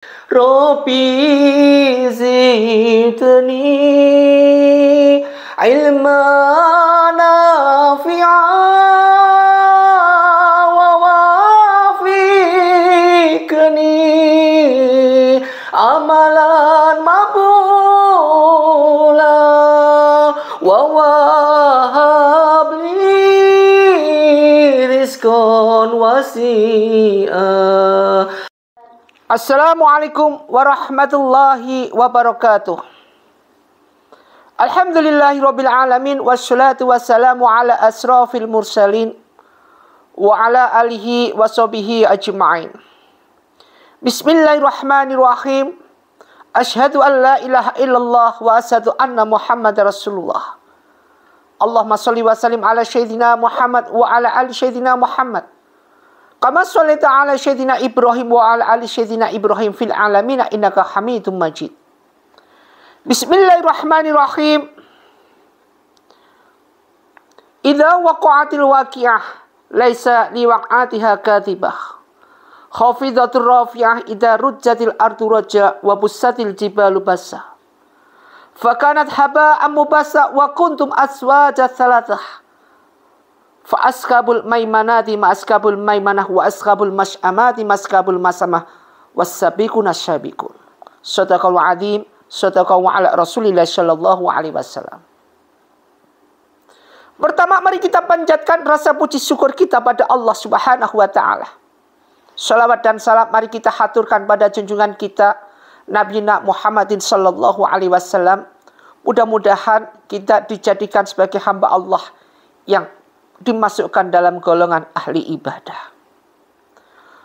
Rabbi zidni ilman nafi'an wa wafiqni amalan maqbula wa wahabli rizqan wasi'a. Assalamualaikum warahmatullahi wabarakatuh. Alhamdulillahirabbil alamin wassalatu wassalamu ala asrafil mursalin wa ala alihi washabihi ajma'in. Bismillahirrahmanirrahim. Asyhadu an la ilaha illallah wa asyhadu anna Muhammadar Rasulullah. Allahumma shalli wa sallim ala sayyidina Muhammad wa ala ali sayyidina Muhammad. Kama shallaita ala sayyidina Ibrahim wa ala ali sayyidina Ibrahim fil alamin innaka Hamidum Majid. Bismillahirrahmanirrahim. Idza waqa'atil waqi'ah laisa liwaq'atiha kadhibah. Khafidatur rafi'ah idza rujjatil ardu rajja wa bussatil jibalu bassa. Fakanat haba'an mubassa wa kuntum aswaja thalathah. Fa askabul maimanati ma askabul maimanah wa askabul mas'amati ma askabul masamah wassabiqun asyabiqun. Sadaqallahu azim, sadaqallahu ala Rasulillah sallallahu alaihi wasallam. Pertama, mari kita panjatkan rasa puji syukur kita pada Allah Subhanahu wa taala. Salawat dan salam mari kita haturkan pada junjungan kita Nabi Muhammadin sallallahu alaihi wasallam. Mudah-mudahan kita dijadikan sebagai hamba Allah yang dimasukkan dalam golongan ahli ibadah.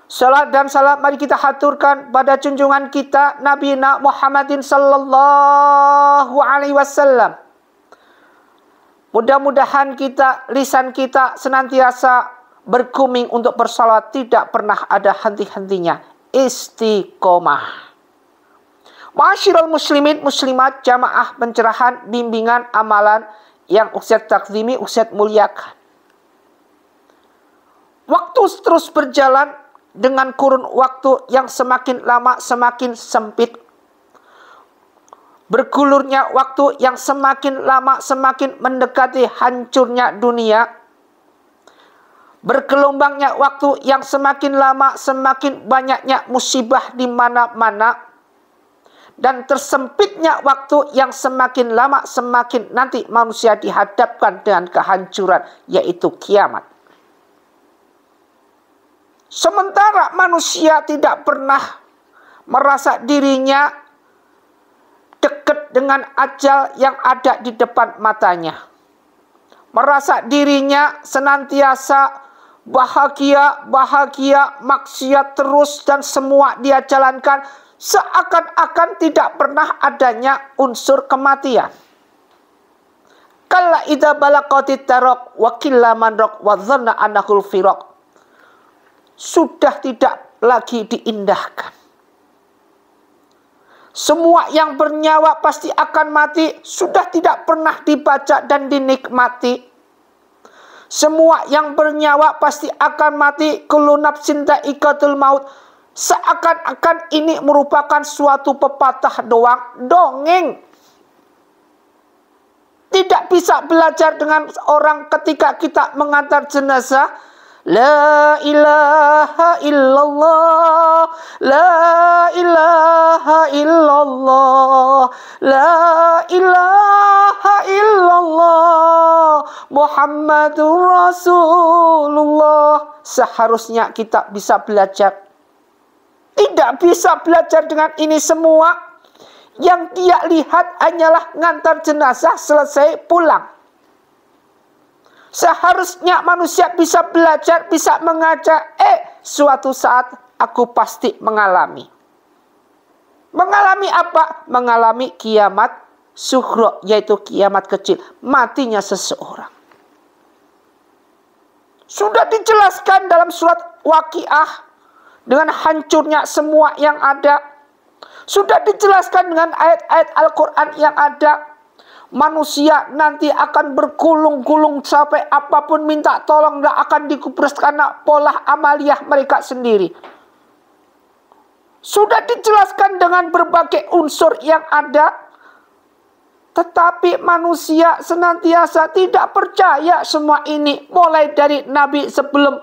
Salat dan salam mari kita haturkan pada junjungan kita Nabi Muhammadin sallallahu alaihi wasallam. Mudah-mudahan lisan kita senantiasa berguming untuk bersalawat, tidak pernah ada henti-hentinya. Istiqomah. Ma'asyiral muslimin muslimat, jamaah pencerahan, bimbingan, amalan yang Ustaz takzimi, Ustaz muliakan. Waktu terus berjalan dengan kurun waktu yang semakin lama semakin sempit. Bergulurnya waktu yang semakin lama semakin mendekati hancurnya dunia. Bergelombangnya waktu yang semakin lama semakin banyaknya musibah di mana-mana. Dan tersempitnya waktu yang semakin lama semakin nanti manusia dihadapkan dengan kehancuran, yaitu kiamat. Sementara manusia tidak pernah merasa dirinya dekat dengan ajal yang ada di depan matanya. Merasa dirinya senantiasa bahagia, maksiat terus dan semua dia jalankan seakan-akan tidak pernah adanya unsur kematian. Kalla idza balaqatit taraq wa killaman raq wa dhanna annahul firaq. Sudah tidak lagi diindahkan. Semua yang bernyawa pasti akan mati, sudah tidak pernah dibaca dan dinikmati. Semua yang bernyawa pasti akan mati, kullu nafsin dha'iqatul maut. Seakan-akan ini merupakan suatu pepatah doang, dongeng. Tidak bisa belajar dengan orang ketika kita mengantar jenazah. La ilaha illallah, la ilaha illallah, la ilaha illallah, Muhammadur Rasulullah. Seharusnya kita bisa belajar. Tidak bisa belajar dengan ini semua. Yang dia lihat hanyalah ngantar jenazah selesai pulang. Seharusnya manusia bisa belajar, bisa mengajar. Suatu saat aku pasti mengalami. Mengalami apa? Mengalami kiamat sughra, yaitu kiamat kecil. Matinya seseorang. Sudah dijelaskan dalam surat Waqiah dengan hancurnya semua yang ada. Sudah dijelaskan dengan ayat-ayat Al-Quran yang ada. Manusia nanti akan bergulung-gulung sampai apapun minta tolong tidak akan dikubris karena pola amaliyah mereka sendiri. Sudah dijelaskan dengan berbagai unsur yang ada. Tetapi manusia senantiasa tidak percaya semua ini. Mulai dari Nabi sebelum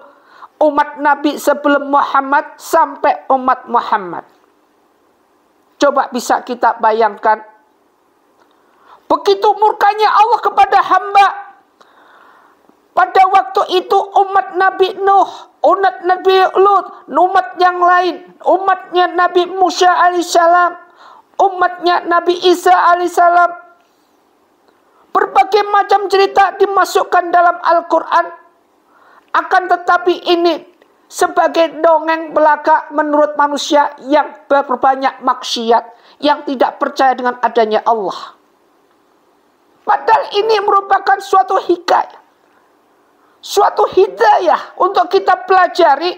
umat Nabi sebelum Muhammad sampai umat Muhammad. Coba bisa kita bayangkan. Begitu murkanya Allah kepada hamba. Pada waktu itu umat Nabi Nuh, umat Nabi Lut, umat yang lain, umatnya Nabi Musa alaihissalam, umatnya Nabi Isa alaihissalam. Berbagai macam cerita dimasukkan dalam Al-Quran. Akan tetapi ini sebagai dongeng belaka menurut manusia yang berbanyak maksiat, yang tidak percaya dengan adanya Allah. Padahal ini merupakan suatu hikayat, suatu hidayah untuk kita pelajari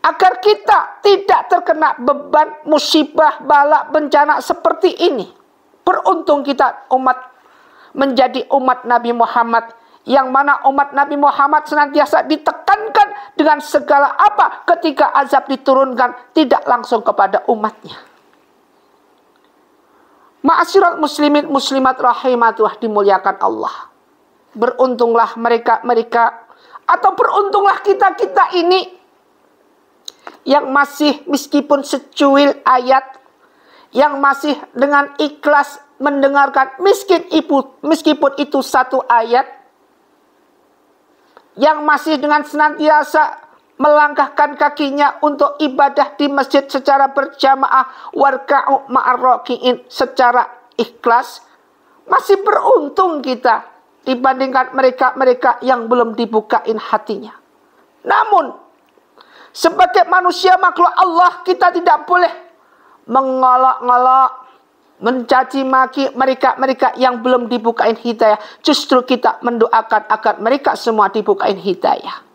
agar kita tidak terkena beban, musibah, bala, bencana seperti ini. Beruntung kita menjadi umat Nabi Muhammad, yang mana umat Nabi Muhammad senantiasa ditekankan dengan segala apa ketika azab diturunkan tidak langsung kepada umatnya. Ma'asyiral muslimin muslimat rahimatullah dimuliakan Allah. Beruntunglah mereka atau beruntunglah kita ini yang masih meskipun secuil ayat, yang masih dengan ikhlas mendengarkan meskipun itu satu ayat, yang masih dengan senantiasa melangkahkan kakinya untuk ibadah di masjid secara berjamaah, warka'u ma'ar raki'in, secara ikhlas. Masih beruntung kita dibandingkan mereka yang belum dibukain hatinya. Namun sebagai manusia makhluk Allah, kita tidak boleh mengolok-ngolok, mencaci maki mereka yang belum dibukain hidayah. Justru kita mendoakan agar mereka semua dibukain hidayah.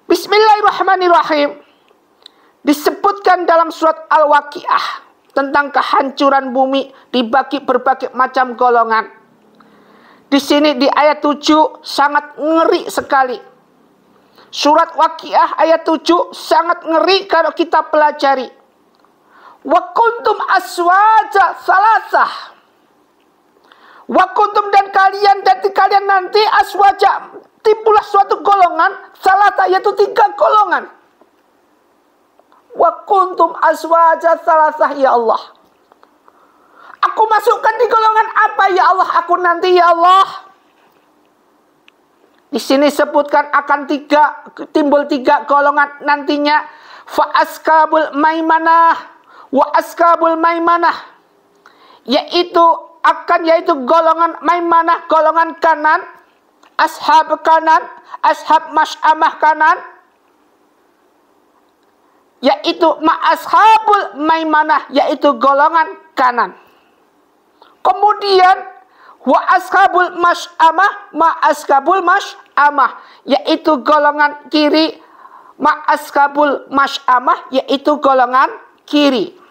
Bismillahirrahmanirrahim. Disebutkan dalam surat Al-Waqiah tentang kehancuran bumi dibagi berbagai macam golongan. Di sini di ayat 7 sangat ngeri sekali. Surat Waqiah ayat 7 sangat ngeri kalau kita pelajari. Wa kuntum aswaja salasah. Wa kuntum dan kalian nanti aswaja, timbulah suatu golongan, salasah yaitu 3 golongan. Wa kuntum aswaja salasah, ya Allah. Aku masukkan di golongan apa ya Allah? Aku nanti ya Allah. Di sini sebutkan akan timbul 3 golongan nantinya. Fa askabul maimanah wa askabul maimanah, yaitu golongan maimanah, golongan kanan, ashab masy'amah kanan, yaitu ma'ashabul maimanah, yaitu golongan kanan. Kemudian wa ashabul masy'amah ma'ashabul masy'amah, yaitu golongan kiri, ma'ashabul masy'amah, yaitu golongan kiri.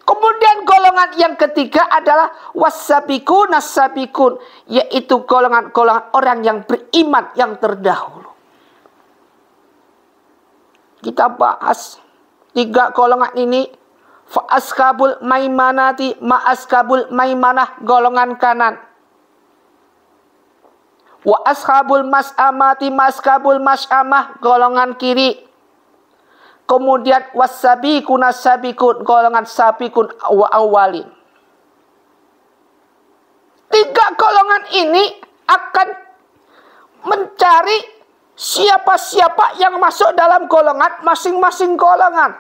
Kemudian golongan yang ketiga adalah was-sabiqun as-sabiqun, yaitu golongan orang yang beriman yang terdahulu. Kita bahas 3 golongan ini. Fa askabul maimanati ma askabul maimanah, golongan kanan. Wa ashabul mas'amati ma askabul mas'amah, golongan kiri. Kemudian was-sabiqun as-sabiqun, golongan sabiqun wa awalin. 3 golongan ini akan mencari siapa-siapa yang masuk dalam golongan masing-masing golongan.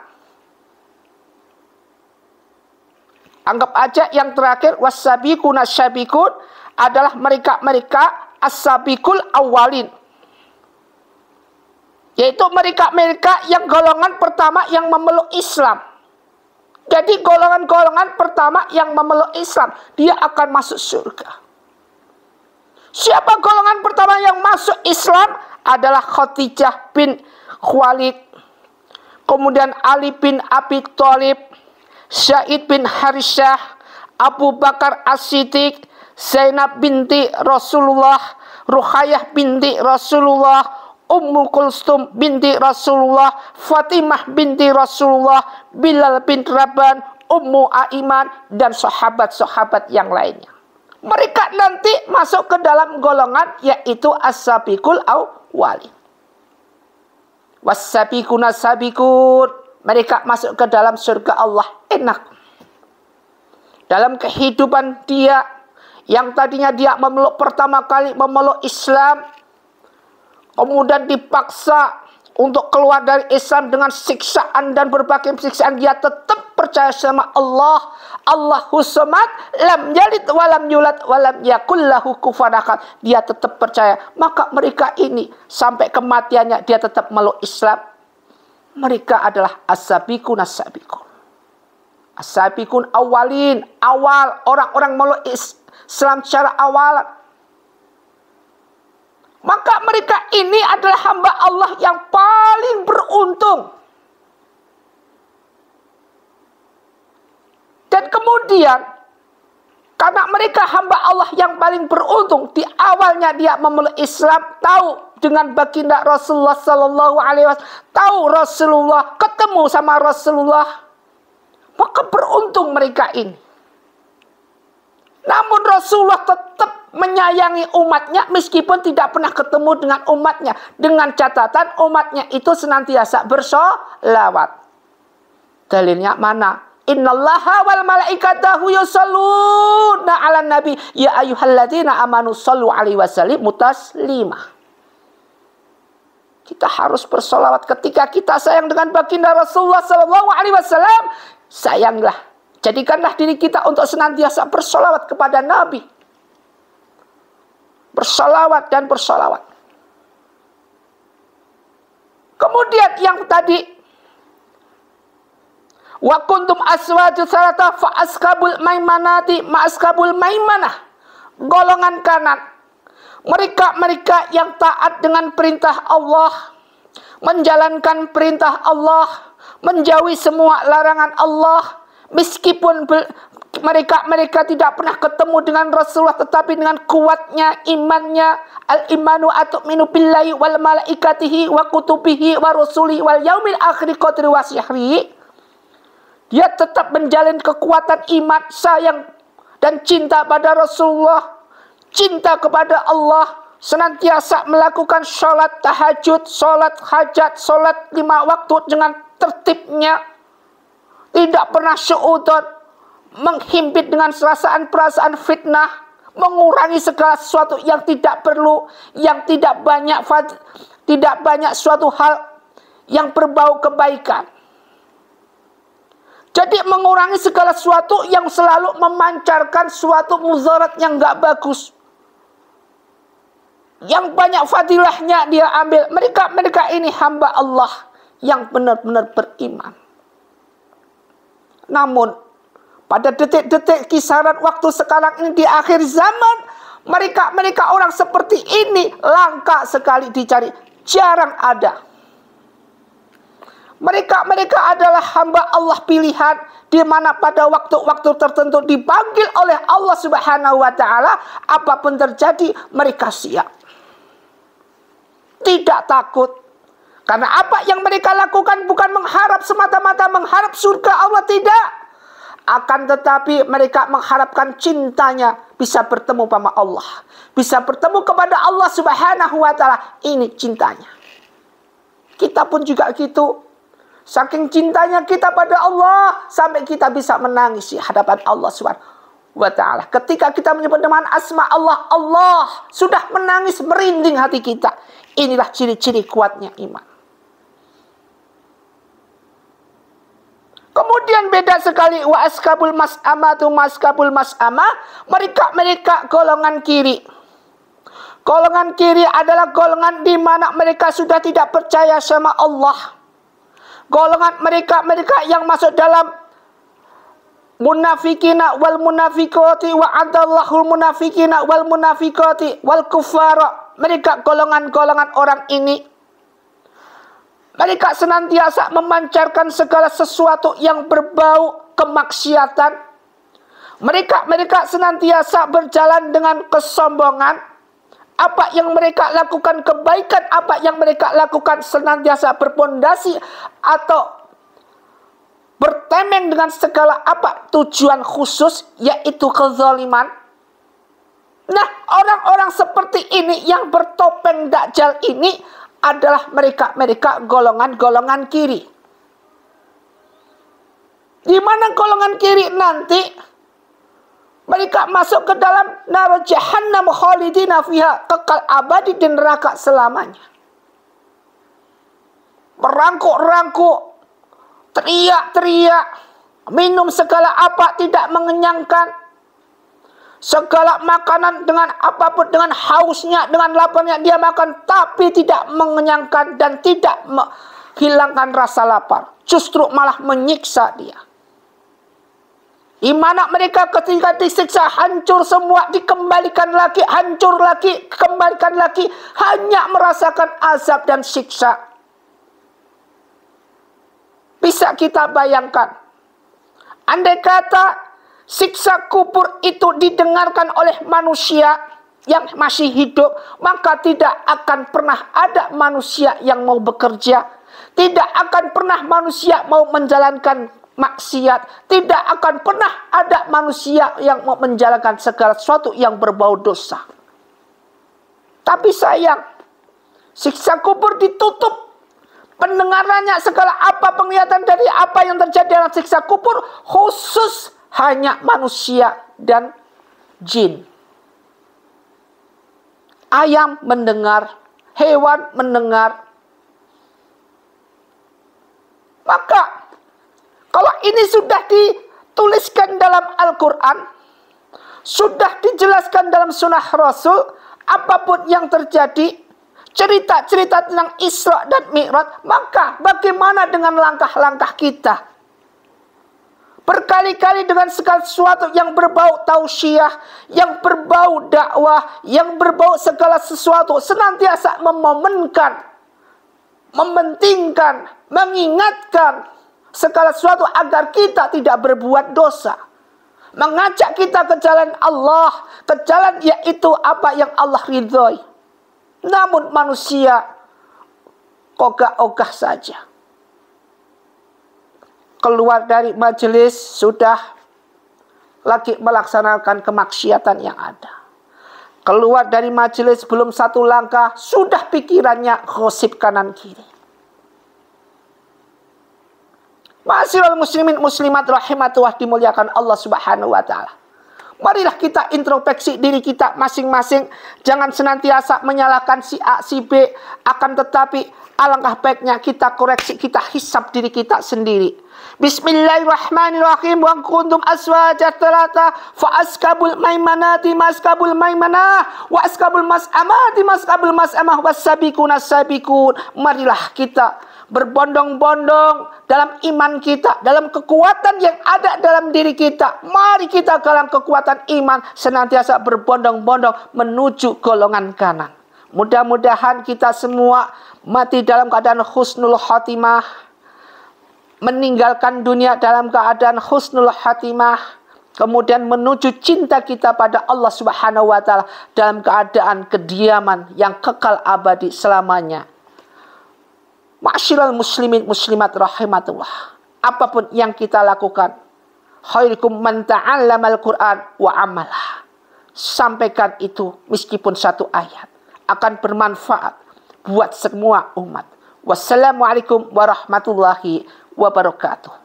Anggap aja yang terakhir was-sabiqun as-sabiqun adalah mereka as-sabiqul awalin, yaitu mereka yang golongan pertama yang memeluk Islam. Jadi golongan pertama yang memeluk Islam, dia akan masuk surga. Siapa golongan pertama yang masuk Islam? Adalah Khadijah bin Khuwailid, kemudian Ali bin Abi Thalib, Zaid bin Harisah, Abu Bakar As-Siddiq, Zainab binti Rasulullah, Ruqayyah binti Rasulullah, Ummu Kulsum binti Rasulullah, Fatimah binti Rasulullah, Bilal bin Rabah, Ummu Aiman, dan sahabat-sahabat yang lainnya. Mereka nanti masuk ke dalam golongan yaitu as-sabiqul awwalin. Was-sabiquna sabiqun. Mereka masuk ke dalam surga Allah. Enak. Dalam kehidupan dia yang tadinya dia pertama kali memeluk Islam, kemudian dipaksa untuk keluar dari Islam dengan siksaan dan berbagai siksaan, dia tetap percaya sama Allah. Allahus samad, lam yalid walam yulad walam yakul lahu kufuwan ahad. Dia tetap percaya. Maka mereka ini sampai kematiannya dia tetap meluk Islam. Mereka adalah as-sabiqun as-sabiqun. As-sabiqun awalin, awal orang-orang meluk Islam secara awal. Maka mereka ini adalah hamba Allah yang paling beruntung. Dan kemudian, karena mereka hamba Allah yang paling beruntung, di awalnya dia memeluk Islam, tahu dengan baginda Rasulullah Sallallahu Alaihi Wasallam, tahu Rasulullah, ketemu sama Rasulullah, maka beruntung mereka ini. Namun Rasulullah tetap menyayangi umatnya meskipun tidak pernah ketemu dengan umatnya, dengan catatan umatnya itu senantiasa bersolawat. Dalilnya mana? Innallaha wal malaikatahu yusholluna 'alan nabi ya ayyuhalladzina amanu shollu 'alaihi wasallimu taslima. Kita harus bersolawat ketika kita sayang dengan baginda Rasulullah sallallahu alaihi wasallam. Sayanglah, jadikanlah diri kita untuk senantiasa bersolawat kepada Nabi. Bersolawat dan bersolawat. Kemudian yang tadi, wa kuntum aswaju salata fa askabul maimanati ma askabul maimanah. Golongan kanan. Mereka yang taat dengan perintah Allah, menjalankan perintah Allah, menjauhi semua larangan Allah, meskipun mereka tidak pernah ketemu dengan Rasulullah, tetapi dengan kuatnya imannya, al-imanu atu'minu billahi wal malaikatihi wa kutubihi wa rusulihi wal yaumil akhir qadri wa sihri. Dia tetap menjalin kekuatan iman, sayang dan cinta pada Rasulullah, cinta kepada Allah, senantiasa melakukan sholat tahajud, sholat hajat, sholat 5 waktu dengan tertibnya, tidak pernah syu'udon, menghimpit dengan perasaan fitnah, mengurangi segala sesuatu yang tidak perlu, yang tidak banyak suatu hal yang berbau kebaikan. Jadi mengurangi segala sesuatu yang selalu memancarkan suatu mudarat yang gak bagus, yang banyak fadilahnya dia ambil. Mereka ini hamba Allah yang benar-benar beriman. Namun pada detik-detik kisaran waktu sekarang ini di akhir zaman, mereka orang seperti ini langka sekali dicari, jarang ada. Mereka adalah hamba Allah pilihan, di mana pada waktu-waktu tertentu dipanggil oleh Allah Subhanahu wa taala, apapun terjadi mereka siap. Tidak takut. Karena apa yang mereka lakukan bukan mengharap semata-mata mengharap surga Allah, tidak. Akan tetapi mereka mengharapkan cintanya, bisa bertemu sama Allah, bisa bertemu kepada Allah Subhanahu wa taala. Ini cintanya. Kita pun juga gitu. Saking cintanya kita pada Allah, sampai kita bisa menangis di hadapan Allah Subhanahu wa ta'ala. Ketika kita menyebut dengan asma Allah, Allah sudah menangis, merinding hati kita. Inilah ciri-ciri kuatnya iman. Kemudian beda sekali, wa askabul mas'amatu maskabul mas'amah. Mereka golongan kiri. Golongan kiri adalah golongan di mana mereka sudah tidak percaya sama Allah. Golongan mereka yang masuk dalam munafikina wal munafikoti wa adallahul munafikina wal munafikoti wal kufara. Mereka golongan-golongan orang ini, mereka senantiasa memancarkan segala sesuatu yang berbau kemaksiatan. Mereka senantiasa berjalan dengan kesombongan. apa yang mereka lakukan, kebaikan apa yang mereka lakukan senantiasa berpondasi atau bertemeng dengan segala apa tujuan khusus, yaitu kezaliman. Nah, orang-orang seperti ini yang bertopeng Dajjal ini adalah mereka golongan-golongan kiri. Di mana golongan kiri nanti mereka masuk ke dalam nar jahannam khalidina fiha, kekal abadi di neraka selamanya. Merangkuk-rangkuk, teriak-teriak, minum segala apa tidak mengenyangkan, segala makanan dengan apapun, dengan hausnya, dengan laparnya dia makan, tapi tidak mengenyangkan dan tidak menghilangkan rasa lapar, justru malah menyiksa dia. Di mana mereka ketika disiksa hancur semua, dikembalikan lagi, hancur lagi, kembalikan lagi, hanya merasakan azab dan siksa. Bisa kita bayangkan, andai kata siksa kubur itu didengarkan oleh manusia yang masih hidup, maka tidak akan pernah ada manusia yang mau bekerja, tidak akan pernah manusia mau menjalankan maksiat, tidak akan pernah ada manusia yang mau menjalankan segala sesuatu yang berbau dosa. Tapi sayang, siksa kubur ditutup pendengarannya, segala apa penglihatan dari apa yang terjadi dalam siksa kubur khusus hanya manusia dan jin. Ayam mendengar, hewan mendengar. Maka kalau ini sudah dituliskan dalam Al-Quran, sudah dijelaskan dalam sunnah Rasul, apapun yang terjadi, cerita-cerita tentang Isra dan Mi'raj, maka bagaimana dengan langkah-langkah kita? Berkali-kali dengan segala sesuatu yang berbau tausiah, yang berbau dakwah, yang berbau segala sesuatu, senantiasa memomenkan, mementingkan, mengingatkan segala sesuatu agar kita tidak berbuat dosa. Mengajak kita ke jalan Allah, ke jalan yaitu apa yang Allah ridhoi. Namun manusia ogah-ogah saja. Keluar dari majelis sudah lagi melaksanakan kemaksiatan yang ada. Keluar dari majelis belum satu langkah, sudah pikirannya gosip kanan kiri. Ma'asyiral muslimin muslimat rahimatullah, dimuliakan Allah Subhanahu wa taala. Marilah kita introspeksi diri kita masing-masing, jangan senantiasa menyalahkan si A, si B, akan tetapi alangkah baiknya kita koreksi, kita hisab diri kita sendiri. Bismillahirrahmanirrahim. Wa kuntum aswaja thalatha fa askabul maimanati maskabul maimanah wa askabul mas'amati maskabul mas'amah wasabiquna sabiqun. Marilah kita berbondong-bondong dalam iman kita, dalam kekuatan yang ada dalam diri kita. Mari kita dalam kekuatan iman senantiasa berbondong-bondong menuju golongan kanan. Mudah-mudahan kita semua mati dalam keadaan husnul khatimah, meninggalkan dunia dalam keadaan husnul khatimah, kemudian menuju cinta kita pada Allah Subhanahu wa taala dalam keadaan kediaman yang kekal abadi selamanya. Ma'asyiral muslimin muslimat rahimatullah, apapun yang kita lakukan, khairukum man ta'allamal Qur'an wa amalah. Sampaikan itu meskipun satu ayat, akan bermanfaat buat semua umat. Wassalamualaikum warahmatullahi wabarakatuh.